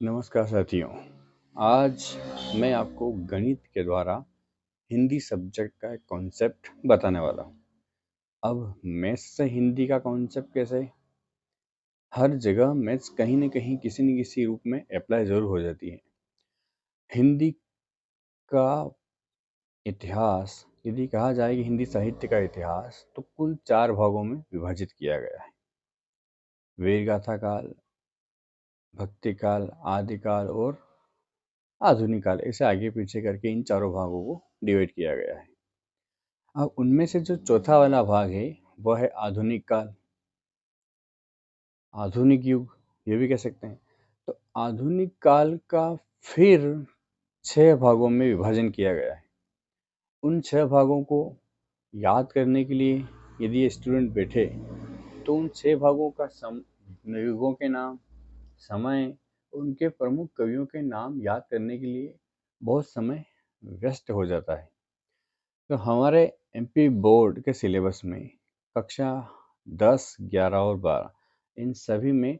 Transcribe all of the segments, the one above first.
नमस्कार साथियों। आज मैं आपको गणित के द्वारा हिंदी सब्जेक्ट का एक कॉन्सेप्ट बताने वाला हूँ। अब मैथ्स से हिंदी का कॉन्सेप्ट कैसे? हर जगह मैथ्स कहीं न कहीं किसी न किसी रूप में अप्लाई ज़रूर हो जाती है। हिंदी का इतिहास यदि कहा जाए कि हिंदी साहित्य का इतिहास तो कुल 4 भागों में विभाजित किया गया है। वीरगाथा काल, भक्ति काल, आदिकाल और आधुनिक काल, ऐसे आगे पीछे करके इन चारों भागों को डिवाइड किया गया है। अब उनमें से जो चौथा वाला भाग है वह है आधुनिक काल, आधुनिक युग ये भी कह सकते हैं। तो आधुनिक काल का फिर 6 भागों में विभाजन किया गया है। उन 6 भागों को याद करने के लिए यदि ये स्टूडेंट बैठे तो उन 6 भागों का युगों के नाम, समय, उनके प्रमुख कवियों के नाम याद करने के लिए बहुत समय व्यस्त हो जाता है। तो हमारे एमपी बोर्ड के सिलेबस में कक्षा 10, 11 और 12 इन सभी में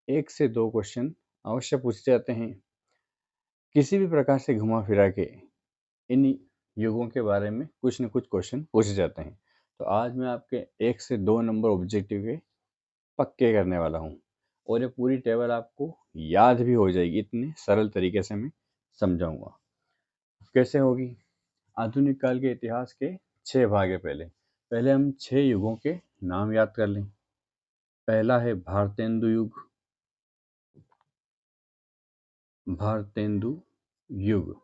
1 से 2 क्वेश्चन अवश्य पूछे जाते हैं। किसी भी प्रकार से घुमा फिरा के इन युगों के बारे में कुछ न कुछ क्वेश्चन पूछे जाते हैं। तो आज मैं आपके 1 से 2 नंबर ऑब्जेक्टिव के पक्के करने वाला हूँ और ये पूरी टेबल आपको याद भी हो जाएगी, इतने सरल तरीके से मैं समझाऊंगा। कैसे होगी? आधुनिक काल के इतिहास के 6 भाग है। पहले हम 6 युगों के नाम याद कर लें। पहला है भारतेंदु युग, भारतेंदु युग।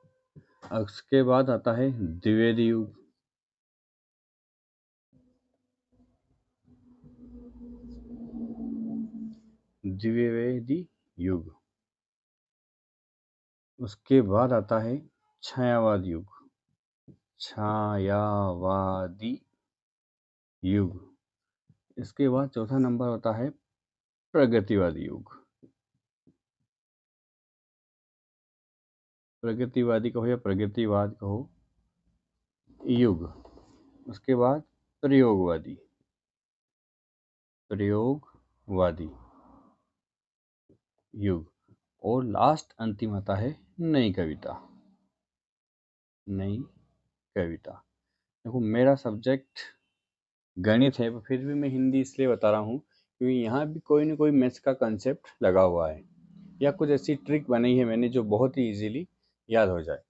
उसके बाद आता है द्विवेदी युग, द्विवेदी युग। उसके बाद आता है छायावाद युग, छायावादी युग। इसके बाद चौथा नंबर होता है प्रगतिवादी युग, प्रगतिवादी कहो या प्रगतिवाद कहो युग। उसके बाद प्रयोगवादी, प्रयोगवादी युग। और लास्ट अंतिम आता है नई कविता, नई कविता। देखो मेरा सब्जेक्ट गणित है, पर फिर भी मैं हिंदी इसलिए बता रहा हूँ क्योंकि यहाँ भी कोई ना कोई मैथ्स का कंसेप्ट लगा हुआ है या कुछ ऐसी ट्रिक बनाई है मैंने जो बहुत ही इजीली याद हो जाए।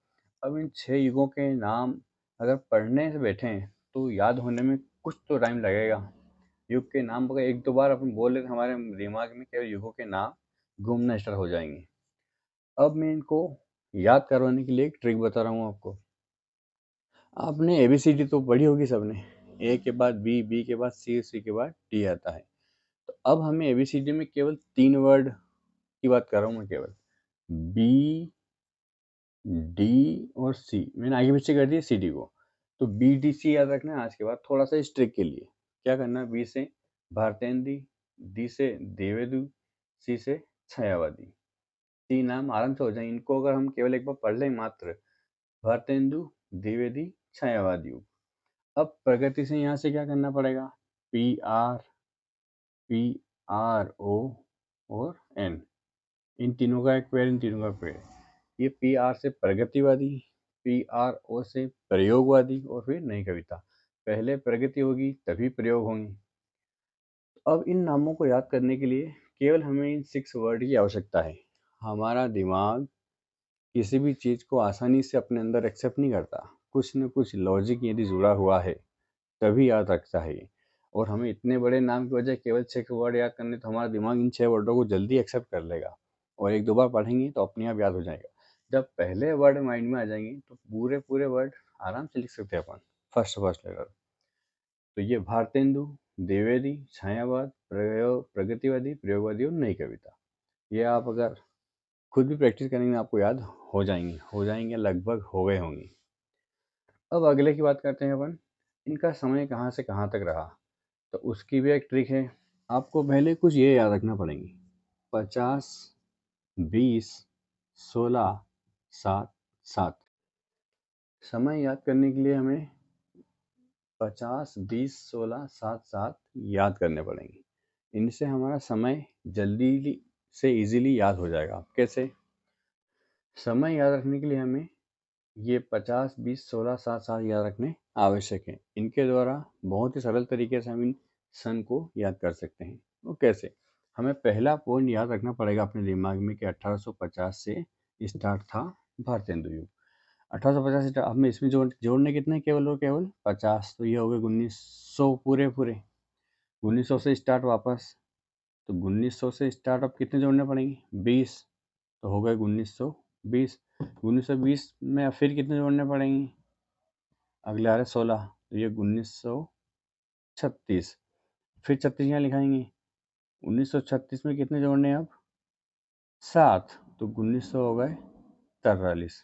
अब इन 6 युगों के नाम अगर पढ़ने से बैठे हैं तो याद होने में कुछ तो टाइम लगेगा। युग के नाम अगर 1-2 बार अपन बोल लेते हमारे दिमाग में केवल युगों के नाम घूमना स्टार्ट हो जाएंगे। अब मैं इनको याद करवाने के लिए एक ट्रिक बता रहा हूँ आपको। आपने एबीसीडी तो पढ़ी होगी सबने, ए के बाद बी, बी के बाद सी, सी के बाद डी आता है। तो अब हमें एबीसीडी में केवल 3 वर्ड की बात कर रहा हूँ मैं, केवल बी, डी और सी। मैंने आगे पीछे कर दिया सी डी को। तो बी डी सी याद रखना है आज के बाद थोड़ा सा इस ट्रिक के लिए। क्या करना है? बी से भारतेंदी, डी से देवेदु, सी से छायावादी। 3 नाम आराम से हो जाएंगे। इनको अगर हम केवल एक बार पढ़ लें मात्र, भारतेंदु, द्विवेदी, छायावाद युग। अब प्रगति से यहाँ से क्या करना पड़ेगा? पी आर ओ और एन, इन तीनों का एक पेड़, इन तीनों का पेड़। ये पी आर से प्रगतिवादी, पी आर ओ से प्रयोगवादी और फिर नई कविता। पहले प्रगति होगी तभी प्रयोग होंगे। अब इन नामों को याद करने के लिए केवल हमें इन 6 वर्ड की आवश्यकता है। हमारा दिमाग किसी भी चीज़ को आसानी से अपने अंदर एक्सेप्ट नहीं करता। कुछ न कुछ लॉजिक यदि जुड़ा हुआ है तभी याद रखता है ये। और हमें इतने बड़े नाम की बजाय केवल 6 वर्ड याद करने, तो हमारा दिमाग इन 6 वर्डों को जल्दी एक्सेप्ट कर लेगा और 1-2 बार पढ़ेंगे तो अपने आप याद हो जाएगा। जब पहले वर्ड माइंड में आ जाएंगे तो पूरे पूरे वर्ड आराम से लिख सकते हैं अपन, फर्स्ट लेटर। तो ये भारतेंदु, द्विवेदी, छायावाद, प्रगतिवादी, प्रयोगवादी और नई कविता। ये आप अगर खुद भी प्रैक्टिस करेंगे आपको याद हो जाएंगे, लगभग हो गए होंगे। अब अगले की बात करते हैं अपन, इनका समय कहाँ से कहाँ तक रहा। तो उसकी भी एक ट्रिक है। आपको पहले कुछ ये याद रखना पड़ेंगे, 50, 20, 16, 7, 7। समय याद करने के लिए हमें 50, 20, 16, 7, 7 याद करने पड़ेंगे। इनसे हमारा समय जल्दी से इजीली याद हो जाएगा। कैसे? समय याद रखने के लिए हमें ये 50, 20, 16, 7, 7 याद रखने आवश्यक है। इनके द्वारा बहुत ही सरल तरीके से हम इन सन को याद कर सकते हैं। वो कैसे? हमें पहला पॉइंट याद रखना पड़ेगा अपने दिमाग में कि 1850 से स्टार्ट था भारतेंदु युग। 1850 से हमें इसमें जोड़ने कितने केवल और केवल 50, तो ये हो गए 1900 पूरे 1900 से स्टार्ट वापस, तो 1900 से स्टार्ट अब कितने जोड़ने पड़ेंगे? 20, तो हो गए 1920। 1920 में फिर कितने जोड़ने पड़ेंगे? अगले आ रहे 16, तो ये 1936। फिर 36 यहाँ लिखाएंगे। 1936 में कितने जोड़ने हैं अब? 7, तो 1900 हो गए 43।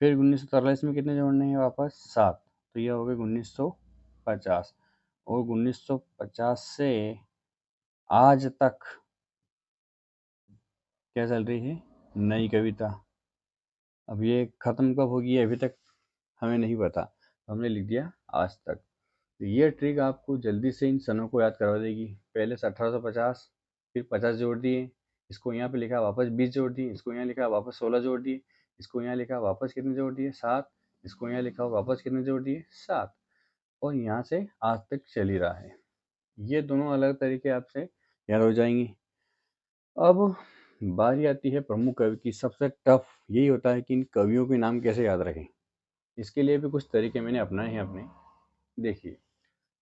फिर 1943 में कितने जोड़ने हैं वापस? 7, तो ये हो गए 1950। और 1950 से आज तक क्या चल रही है? नई कविता। अब ये ख़त्म कब होगी अभी तक हमें नहीं पता, तो हमने लिख दिया आज तक। तो ये ट्रिक आपको जल्दी से इन सनों को याद करवा देगी। पहले से 1850, फिर 50 जोड़ दिए, इसको यहाँ पे लिखा, वापस 20 जोड़ दिए, इसको यहाँ लिखा, वापस 16 जोड़ दिए, इसको यहाँ लिखा, वापस कितने जोड़ दिए? 7, इसको यहाँ लिखा, वापस कितने जोड़ दिए? 7, और यहाँ से आज तक चल ही रहा है। ये दोनों अलग तरीके आपसे याद हो जाएंगी। अब बारी आती है प्रमुख कवि की। सबसे टफ यही होता है कि इन कवियों के नाम कैसे याद रखें। इसके लिए भी कुछ तरीके मैंने अपनाए हैं अपने। देखिए,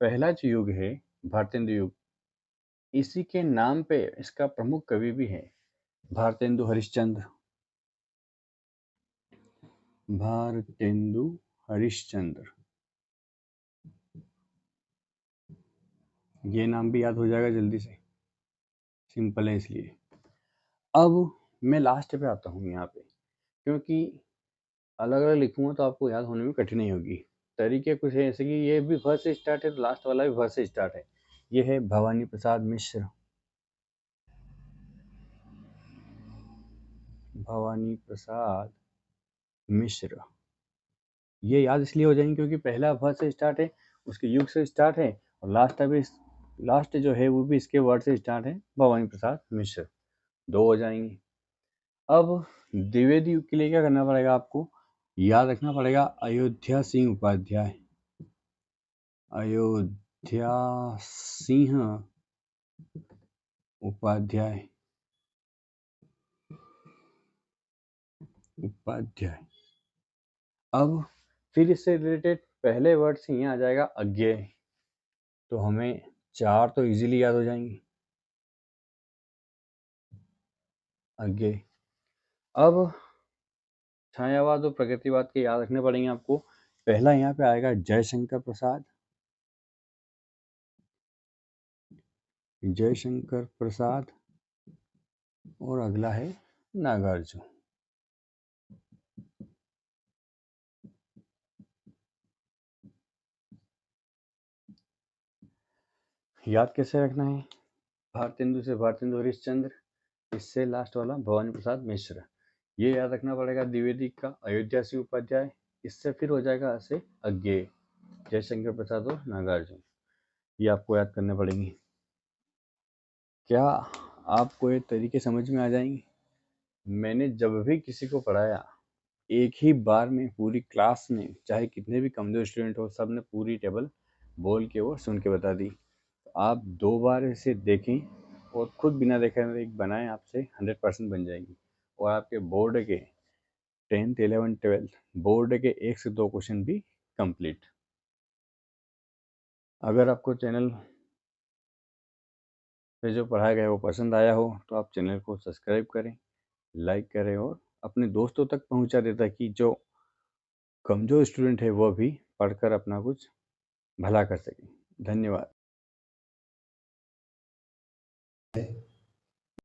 पहला जो युग है भारतेंदु युग, इसी के नाम पे इसका प्रमुख कवि भी है भारतेंदु हरिश्चंद्र। भारतेंदु हरिश्चंद्र, ये नाम भी याद हो जाएगा जल्दी से, सिंपल है इसलिए। अब मैं लास्ट पे आता हूँ यहाँ पे, क्योंकि अलग अलग लिखूंगा तो आपको याद होने में कठिनाई होगी। तरीके कुछ है ऐसे कि ये भी वर्ड से स्टार्ट है, तो लास्ट वाला भी वर्ड से स्टार्ट है। ये है भवानी प्रसाद मिश्र। भवानी प्रसाद मिश्र, ये याद इसलिए हो जाएंगे क्योंकि पहला वर्ड से स्टार्ट है, उसके युग से स्टार्ट है, और लास्ट जो है वो भी इसके वर्ड से स्टार्ट है, भवानी प्रसाद मिश्र। 2 हो जाएंगे। अब द्विवेदी युग के लिए क्या करना पड़ेगा आपको? याद रखना पड़ेगा अयोध्या सिंह उपाध्याय। अयोध्या सिंह उपाध्याय। अब फिर इससे रिलेटेड पहले वर्ड से यहाँ आ जाएगा अज्ञेय, तो हमें 4 तो इजीली याद हो जाएंगे, अज्ञेय। अब छायावाद और प्रगतिवाद के याद रखने पड़ेंगे आपको। पहला यहाँ पे आएगा जयशंकर प्रसाद। जयशंकर प्रसाद, और अगला है नागार्जुन। याद कैसे रखना है? भारतेंदु से भारतेंदु हरिश्चंद्र, इससे लास्ट वाला भवानी प्रसाद मिश्र, ये याद रखना पड़ेगा। द्विवेदी का अयोध्या सिंह उपाध्याय, इससे फिर हो जाएगा ऐसे अज्ञेय, जयशंकर प्रसाद और नागार्जुन, ये आपको याद करने पड़ेंगे। क्या आपको ये तरीके समझ में आ जाएंगे? मैंने जब भी किसी को पढ़ाया, एक ही बार में पूरी क्लास में, चाहे कितने भी कमजोर स्टूडेंट हो, सब ने पूरी टेबल बोल के और सुन के बता दी। तो आप 2 बार इसे देखें और खुद बिना देखे एक बनाएं, आपसे 100% बन जाएगी। और आपके बोर्ड के 10th 11th 12th बोर्ड के 1 से 2 क्वेश्चन भी कंप्लीट। अगर आपको चैनल पे जो पढ़ाया गया है वो पसंद आया हो, तो आप चैनल को सब्सक्राइब करें, लाइक करें, और अपने दोस्तों तक पहुंचा दें, ताकि जो कमज़ोर स्टूडेंट है वो भी पढ़कर अपना कुछ भला कर सकें। धन्यवाद।